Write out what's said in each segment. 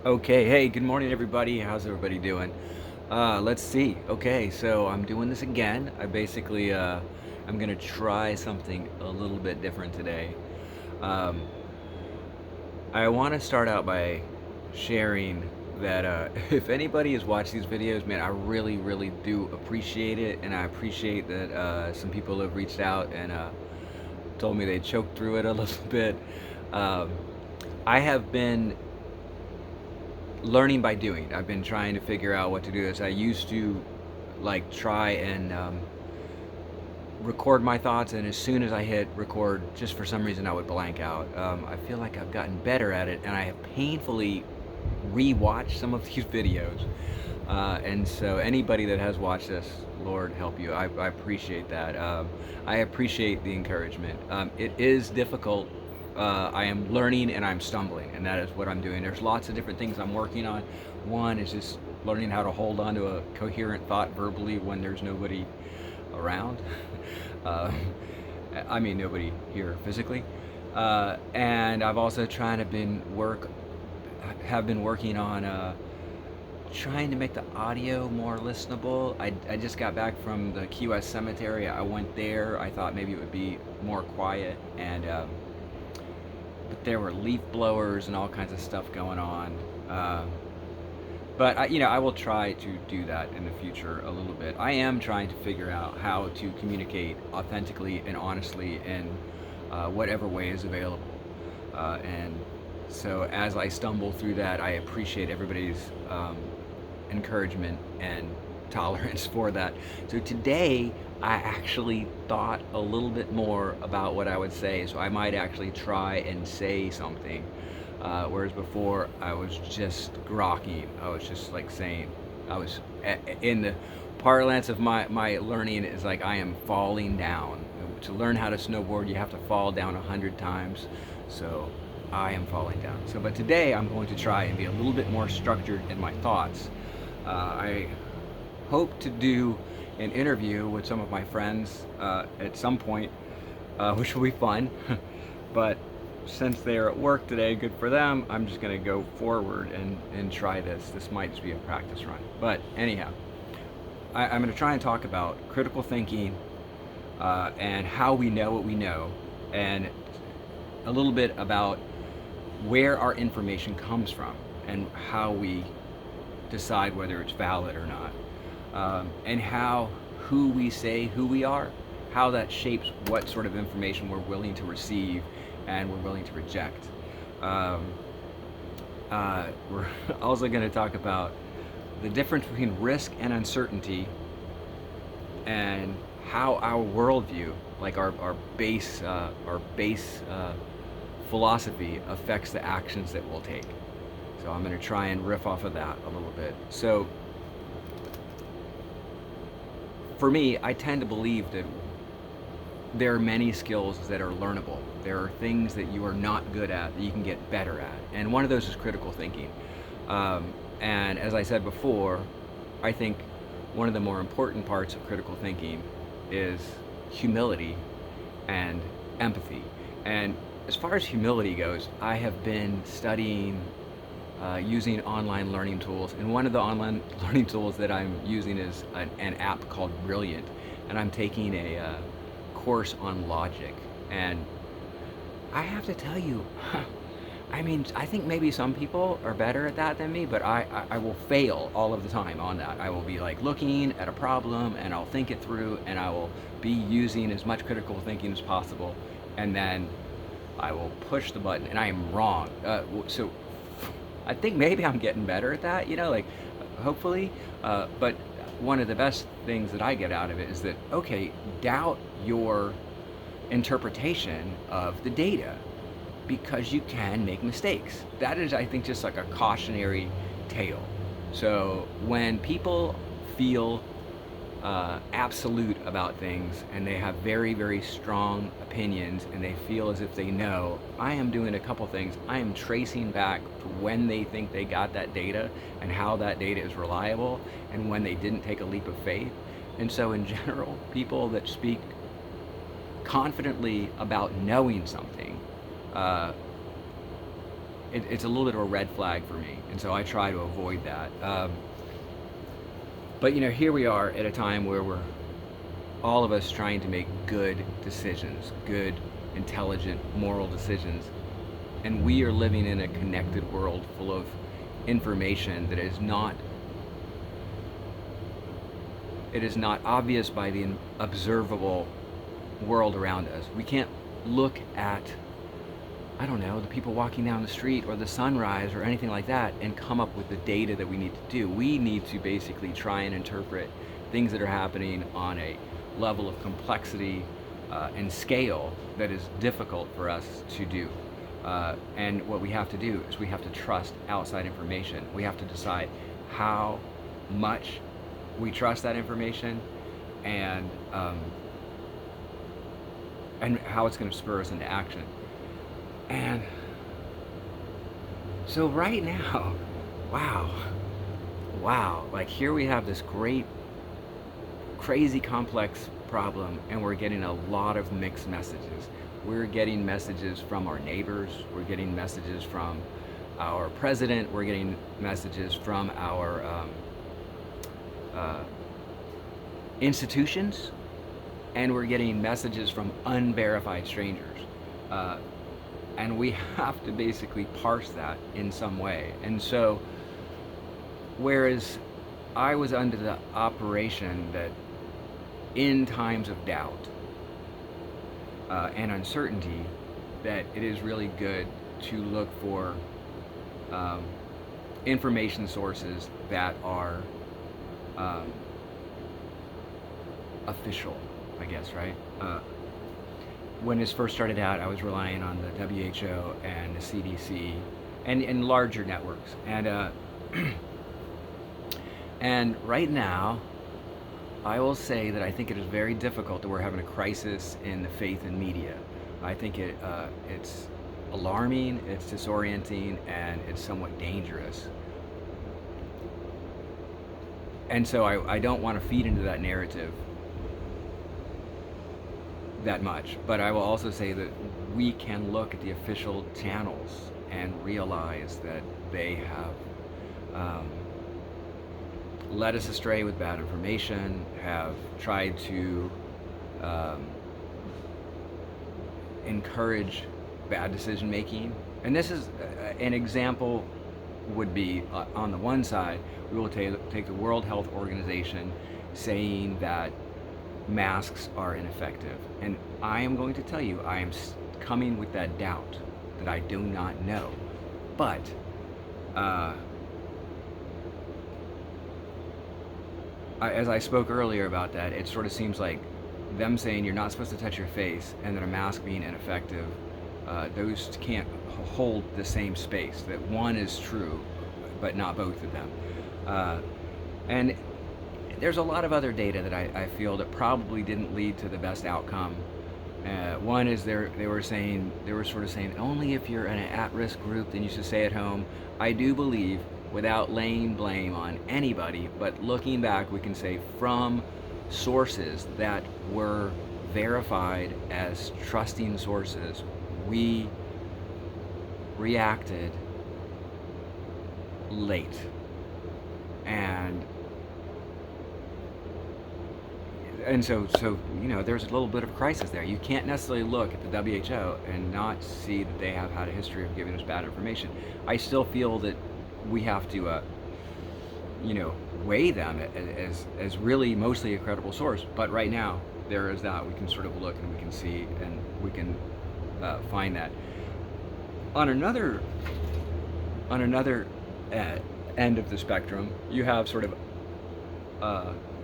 Okay, hey, good morning, everybody. How's everybody doing? Let's see. Okay, so I'm doing this again. I'm gonna try something a little bit different today. Um, I want to start out by sharing that if anybody has watched these videos, man, I really, really do appreciate it, and I appreciate that some people have reached out and told me they choked through it a little bit. Um, I have been learning by doing. I've been trying to figure out what to do. As I used to like try and record my thoughts, and as soon as I hit record, just for some reason I would blank out. I feel like I've gotten better at it, and I have painfully rewatched some of these videos. And so anybody that has watched this, Lord help you. I appreciate that. I appreciate the encouragement. It is difficult. I am learning and I'm stumbling, and that is what I'm doing. There's lots of different things I'm working on. One is just learning how to hold on to a coherent thought verbally when there's nobody around. uh, I mean, nobody here physically. And I've also have been working on trying to make the audio more listenable. I just got back from the Key West Cemetery. I went there. I thought maybe it would be more quiet, and but there were leaf blowers and all kinds of stuff going on. But I will try to do that in the future a little bit. I am trying to figure out how to communicate authentically and honestly in whatever way is available. And so as I stumble through that, I appreciate everybody's encouragement and tolerance for that. So today, I actually thought a little bit more about what I would say. So I might actually try and say something. Whereas before, I was just grokking. I was just like saying, in the parlance of my learning is like I am falling down. To learn how to snowboard, you have to fall down 100 times. So I am falling down. So, but today I'm going to try and be a little bit more structured in my thoughts. I hope to do an interview with some of my friends at some point, which will be fun. But since they are at work today, good for them. I'm just going to go forward and try this. This might just be a practice run. But anyhow, I'm going to try and talk about critical thinking and how we know what we know, and a little bit about where our information comes from and how we decide whether it's valid or not, and how who we say who we are, how that shapes what sort of information we're willing to receive and we're willing to reject. Um, we're also going to talk about the difference between risk and uncertainty, and how our worldview, like our base philosophy, affects the actions that we'll take. So I'm going to try and riff off of that a little bit. So for me, I tend to believe that there are many skills that are learnable. There are things that you are not good at that you can get better at. And one of those is critical thinking. And as I said before, I think one of the more important parts of critical thinking is humility and empathy. And as far as humility goes, I have been studying using online learning tools. And one of the online learning tools that I'm using is an app called Brilliant. And I'm taking a course on logic. And I have to tell you, I mean, I think maybe some people are better at that than me, but I will fail all of the time on that. I will be like looking at a problem and I'll think it through, and I will be using as much critical thinking as possible. And then I will push the button and I am wrong. So I think maybe I'm getting better at that, like hopefully. But one of the best things that I get out of it is that, okay, doubt your interpretation of the data, because you can make mistakes. That is, I think, just like a cautionary tale. So when people feel absolute about things and they have very, very strong opinions and they feel as if they know, I am doing a couple things. I am tracing back to when they think they got that data and how that data is reliable and when they didn't take a leap of faith. And so in general, people that speak confidently about knowing something, uh, it's a little bit of a red flag for me, and so I try to avoid that. But here we are at a time where we're all of us trying to make good decisions, good, intelligent, moral decisions, and we are living in a connected world full of information that is not it is not obvious by the observable world around us. We can't look at, I don't know, the people walking down the street or the sunrise or anything like that and come up with the data that we need to do. We need to basically try and interpret things that are happening on a level of complexity and scale that is difficult for us to do. And what we have to do is we have to trust outside information. We have to decide how much we trust that information, and how it's going to spur us into action. And so right now, wow, like here we have this great, crazy complex problem, and we're getting a lot of mixed messages. We're getting messages from our neighbors, we're getting messages from our president, we're getting messages from our institutions, and we're getting messages from unverified strangers. And we have to basically parse that in some way. And so, whereas I was under the operation that in times of doubt and uncertainty, that it is really good to look for information sources that are official, I guess, right? When this first started out, I was relying on the WHO and the CDC and larger networks. And right now, I will say that I think it is very difficult that we're having a crisis in the faith in media. I think it's alarming, it's disorienting, and it's somewhat dangerous. And so I don't want to feed into that narrative that much, but I will also say that we can look at the official channels and realize that they have led us astray with bad information, have tried to encourage bad decision making. And this is an example would be on the one side, we will take the World Health Organization saying that masks are ineffective. And I am going to tell you, I am coming with that doubt that I do not know. But as I spoke earlier about that, it sort of seems like them saying you're not supposed to touch your face and then a mask being ineffective, those can't hold the same space. That one is true, but not both of them. And there's a lot of other data that I feel that probably didn't lead to the best outcome. One is they were sort of saying only if you're in an at-risk group then you should stay at home. I do believe, without laying blame on anybody, but looking back, we can say from sources that were verified as trusting sources, we reacted late. And so there's a little bit of crisis there. You can't necessarily look at the WHO and not see that they have had a history of giving us bad information. I still feel that we have to weigh them as really mostly a credible source. But right now there is that. We can sort of look and we can see and we can find that. On another end of the spectrum, you have sort of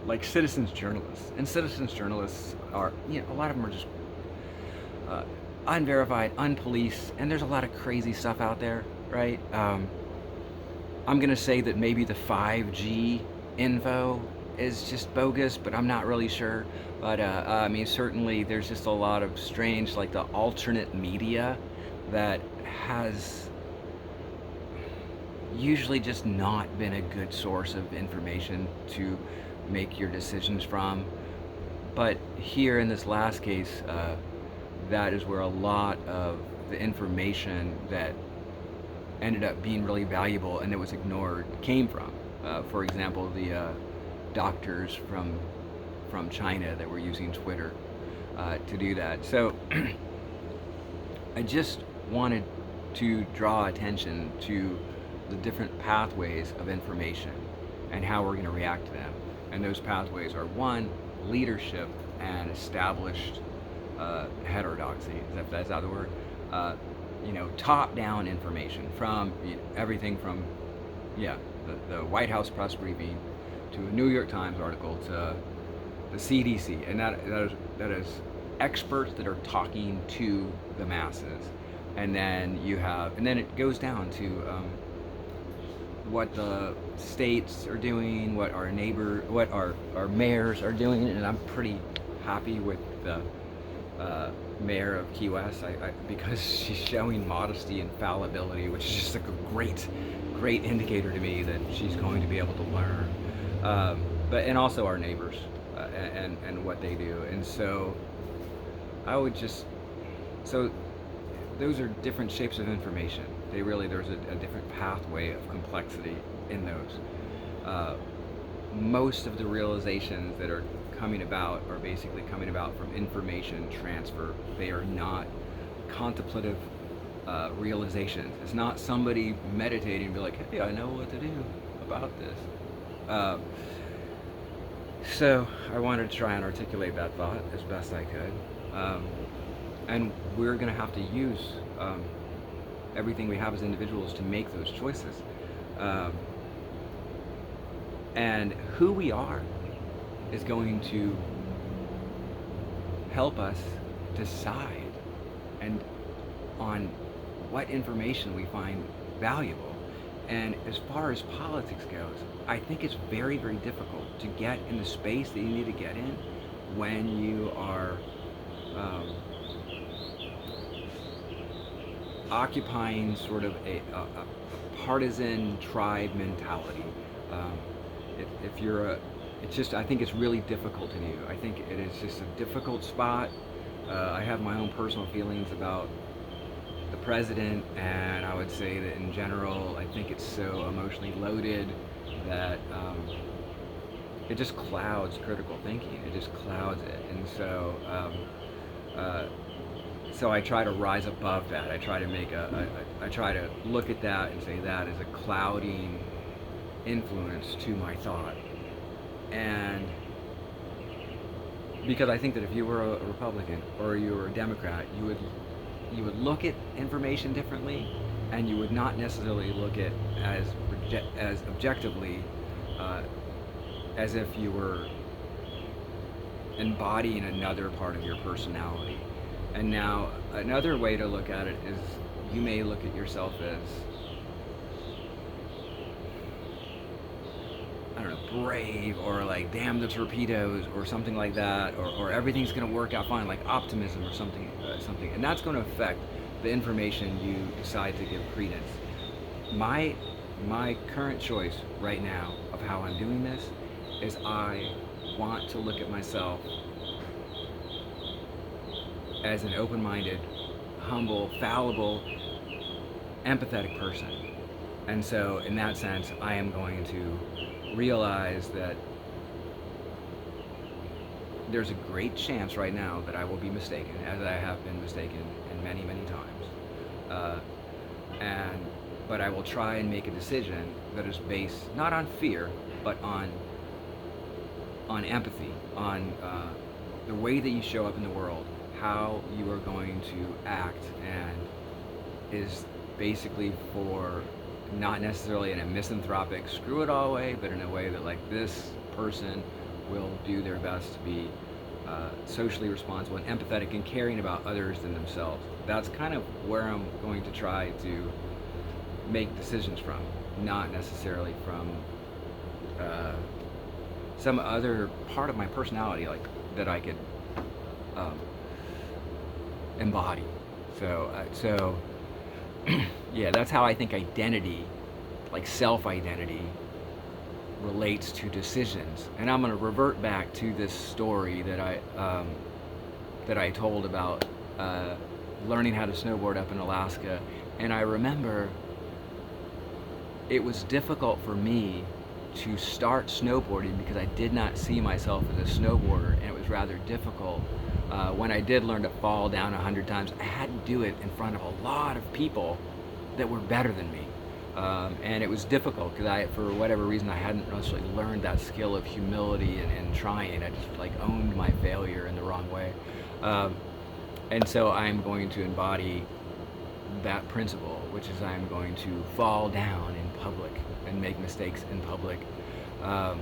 like citizens journalists. And citizens journalists are, a lot of them are just unverified, unpoliced, and there's a lot of crazy stuff out there, right? I'm gonna say that maybe the 5G info is just bogus, but I'm not really sure. But I mean, certainly there's just a lot of strange, like the alternate media that has usually just not been a good source of information to make your decisions from. But here in this last case, that is where a lot of the information that ended up being really valuable and it was ignored came from. For example, the doctors from China that were using Twitter to do that. So I just wanted to draw attention to the different pathways of information and how we're going to react to them. And those pathways are one, leadership and established heterodoxy, if that's out of the word. Top-down information from everything from, the White House press briefing to a New York Times article to the CDC, and that is experts that are talking to the masses, and then it goes down to what the states are doing, what our mayors are doing, and I'm pretty happy with the mayor of Key West, because she's showing modesty and fallibility, which is just like a great indicator to me that she's going to be able to learn. And also our neighbors and what they do, and so those are different shapes of information. There's a different pathway of complexity in those. Most of the realizations that are coming about are basically coming about from information transfer. They are not contemplative realizations. It's not somebody meditating and be like, hey, I know what to do about this. So I wanted to try and articulate that thought as best I could. And we're going to have to use everything we have as individuals to make those choices. And who we are is going to help us decide and on what information we find valuable. And as far as politics goes, I think it's very, very difficult to get in the space that you need to get in when you are occupying sort of a partisan tribe mentality. If you're I think it's really difficult to do. I think it is just a difficult spot. I have my own personal feelings about the president, and I would say that in general, I think it's so emotionally loaded that it just clouds critical thinking. It just clouds it, and so I try to rise above that. I try to look at that and say that is a clouding influence to my thought. And because I think that if you were a Republican or you were a Democrat, you would look at information differently, and you would not necessarily look at as objectively as if you were embodying another part of your personality. And now another way to look at it is you may look at yourself as, I don't know, brave, or like damn the torpedoes, or something like that, or everything's going to work out fine, like optimism or something, and that's going to affect the information you decide to give credence. My current choice right now of how I'm doing this is I want to look at myself as an open-minded, humble, fallible, empathetic person. And so in that sense, I am going to realize that there's a great chance right now that I will be mistaken, as I have been mistaken in many, many times. But I will try and make a decision that is based not on fear, but on empathy, on the way that you show up in the world, how you are going to act, and is basically for not necessarily in a misanthropic screw it all way, but in a way that like this person will do their best to be socially responsible and empathetic and caring about others than themselves. That's kind of where I'm going to try to make decisions from, not necessarily from some other part of my personality like that I could embody. So yeah, that's how I think identity, like self-identity, relates to decisions. And I'm going to revert back to this story that I told about learning how to snowboard up in Alaska. And I remember it was difficult for me to start snowboarding because I did not see myself as a snowboarder, and it was rather difficult. When I did learn to fall down 100 times, I had to do it in front of a lot of people that were better than me. And it was difficult because for whatever reason, I hadn't necessarily learned that skill of humility and trying. I just like owned my failure in the wrong way. Um, and so I'm going to embody that principle, which is I'm going to fall down in public and make mistakes in public, um,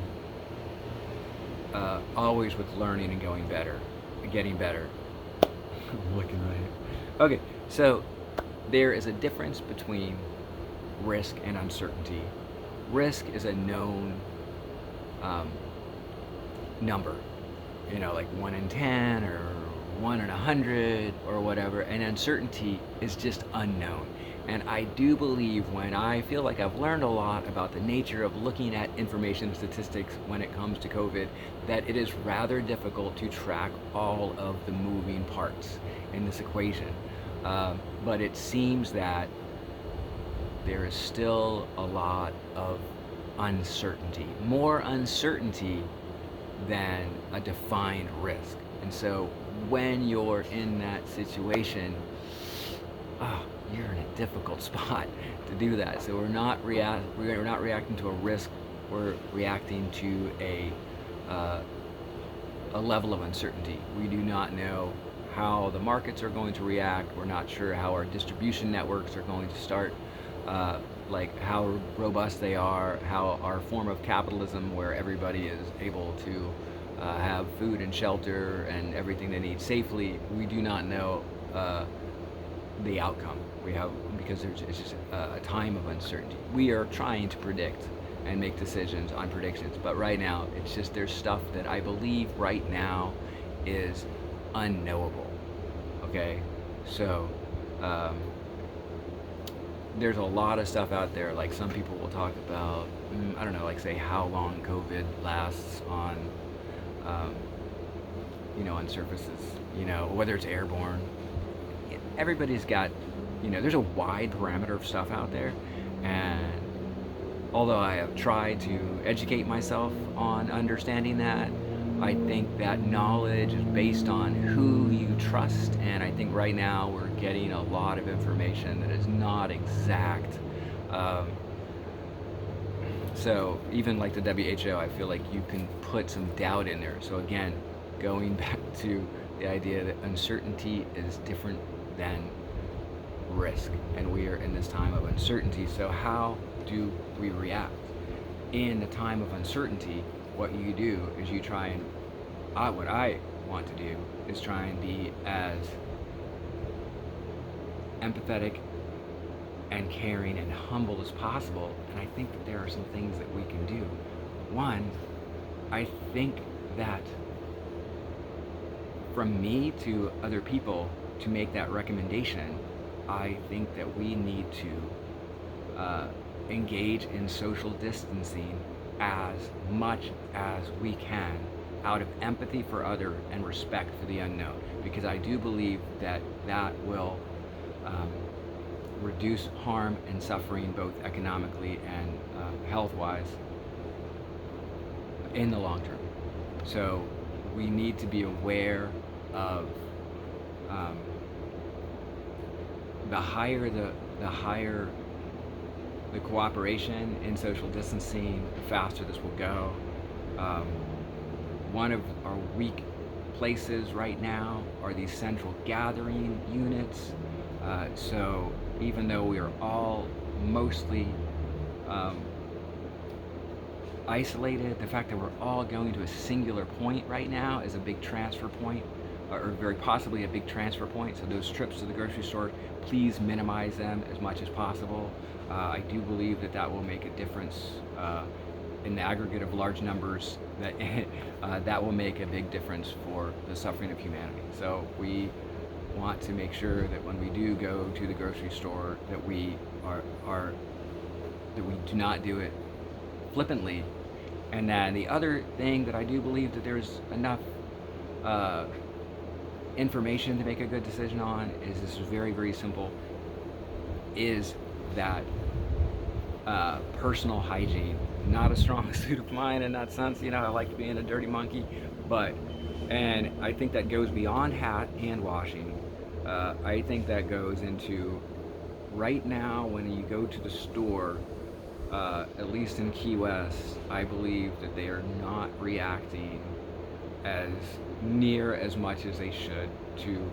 always with learning and getting better. I'm looking right here. Okay, so there is a difference between risk and uncertainty. Risk is a known um, number, like 1 in 10 or 1 in 100 or whatever, and uncertainty is just unknown. And I do believe, when I feel like I've learned a lot about the nature of looking at information and statistics when it comes to COVID, that it is rather difficult to track all of the moving parts in this equation. But it seems that there is still a lot of uncertainty, more uncertainty than a defined risk. And so when you're in that situation, you're in a difficult spot to do that. So we're not reacting to a risk. We're reacting to a level of uncertainty. We do not know how the markets are going to react. We're not sure how our distribution networks are going to start, like how robust they are, how our form of capitalism, where everybody is able to have food and shelter and everything they need safely. We do not know the outcome. Because it's just a time of uncertainty. We are trying to predict and make decisions on predictions, but right now it's just, there's stuff that I believe right now is unknowable. Okay, so there's a lot of stuff out there. Like, some people will talk about, I don't know, like, say how long COVID lasts on on surfaces, whether it's airborne. Everybody's got, there's a wide parameter of stuff out there, and although I have tried to educate myself on understanding that, I think that knowledge is based on who you trust, and I think right now we're getting a lot of information that is not exact. So even like the WHO, I feel like you can put some doubt in there. So again, going back to the idea that uncertainty is different than risk, and we are in this time of uncertainty. So how do we react in the time of uncertainty? What you do is you try and what I want to do is try and be as empathetic and caring and humble as possible. And I think that there are some things that we can do. One, I think that from me to other people to make that recommendation, I think that we need to engage in social distancing as much as we can, out of empathy for other and respect for the unknown, because I do believe that that will reduce harm and suffering, both economically and health-wise, in the long term. So we need to be aware of the higher the cooperation in social distancing, the faster this will go. One of our weak places right now are these central gathering units. So even though we are all mostly isolated, the fact that we're all going to a singular point right now is a big transfer point, or very possibly a big transfer point. So those trips to the grocery store, please minimize them as much as possible. I do believe that that will make a difference in the aggregate of large numbers, that that will make a big difference for the suffering of humanity. So we want to make sure that when we do go to the grocery store, that we that we do not do it flippantly. And then the other thing that I do believe that there's enough information to make a good decision on is, this is very, very simple, is that personal hygiene. Not a strong suit of mine in that sense. I like being a dirty monkey, but and I think that goes beyond hand washing. I think that goes into right now when you go to the store, at least in Key West, I believe that they are not reacting as near as much as they should to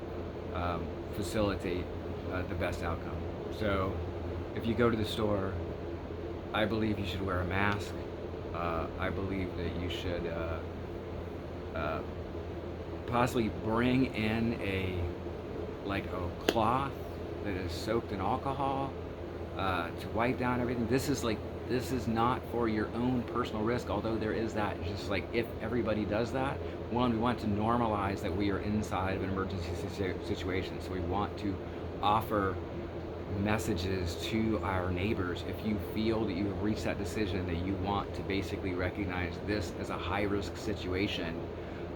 facilitate the best outcome. So, if you go to the store, I believe you should wear a mask. I believe that you should uh, possibly bring in a cloth that is soaked in alcohol to wipe down everything. This is not for your own personal risk, although there is that. It's just like if everybody does that, one, we want to normalize that we are inside of an emergency situation. So we want to offer messages to our neighbors. If you feel that you have reached that decision, that you want to basically recognize this as a high risk situation,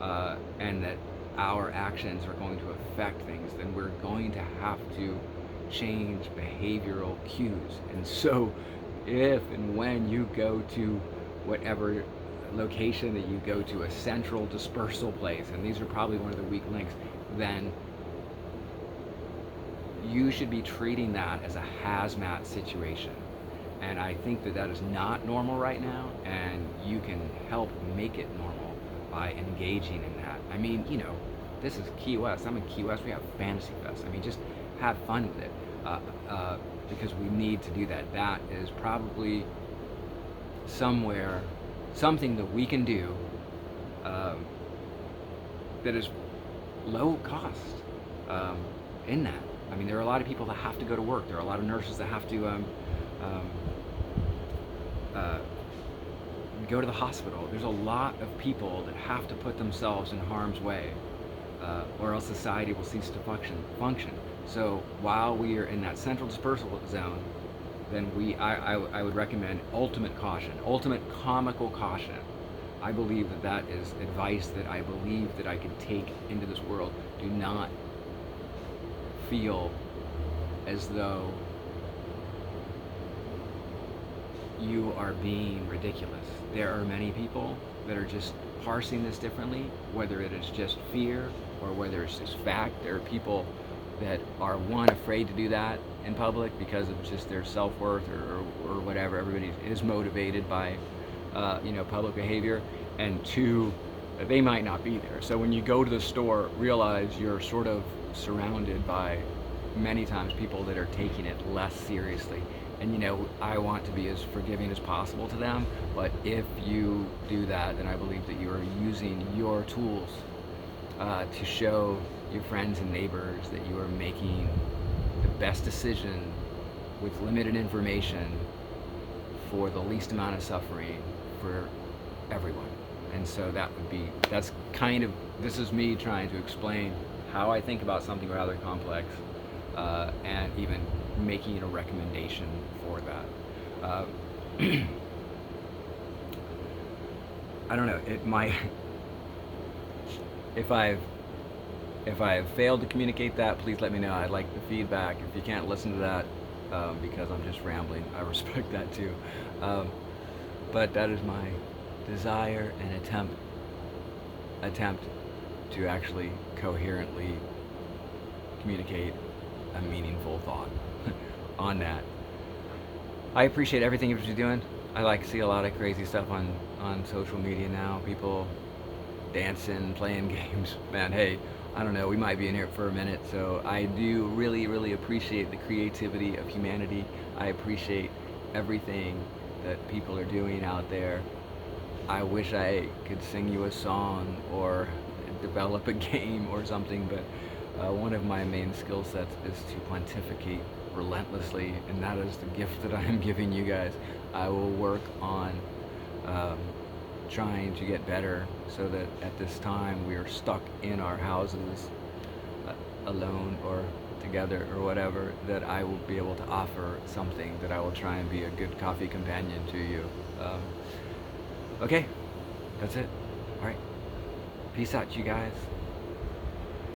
and that our actions are going to affect things, then we're going to have to change behavioral cues. And so if and when you go to whatever location that you go to, a central dispersal place, and these are probably one of the weak links, then you should be treating that as a hazmat situation. And I think that that is not normal right now, and you can help make it normal by engaging in that. I mean, this is Key West. I'm in Key West. We have Fantasy Fest. I mean, just have fun with it, because we need to do that. That is probably something that we can do that is low cost in that. I mean, there are a lot of people that have to go to work. There are a lot of nurses that have to go to the hospital. There's a lot of people that have to put themselves in harm's way, or else society will cease to function. So while we are in that central dispersal zone, then I would recommend ultimate caution, ultimate comical caution. I believe that that is advice that I believe that I can take into this world. Do not feel as though you are being ridiculous. There are many people that are just parsing this differently, whether it is just fear or whether it's just fact. There are people that are, one, afraid to do that in public because of just their self-worth or whatever. Everybody is motivated by public behavior, and two, they might not be there. So when you go to the store, realize you're sort of surrounded by many times people that are taking it less seriously. And I want to be as forgiving as possible to them, but if you do that, then I believe that you are using your tools to show your friends and neighbors that you are making the best decision with limited information for the least amount of suffering for everyone. And so this is me trying to explain how I think about something rather complex, and even making a recommendation for that. I don't know, it might, if I've failed to communicate that, please let me know. I'd like the feedback. If you can't listen to that because I'm just rambling, I respect that too. But that is my desire and attempt to actually coherently communicate a meaningful thought on that. I appreciate everything you're doing. I like to see a lot of crazy stuff on social media now. People dancing, playing games. Man, hey, I don't know, we might be in here for a minute. So I do really, really appreciate the creativity of humanity. I appreciate everything that people are doing out there. I wish I could sing you a song or develop a game or something, but one of my main skill sets is to pontificate relentlessly, and that is the gift that I am giving you guys. I will work on trying to get better so that at this time we are stuck in our houses alone or together or whatever, that I will be able to offer something, that I will try and be a good coffee companion to you. Okay, that's it. All right, peace out, you guys.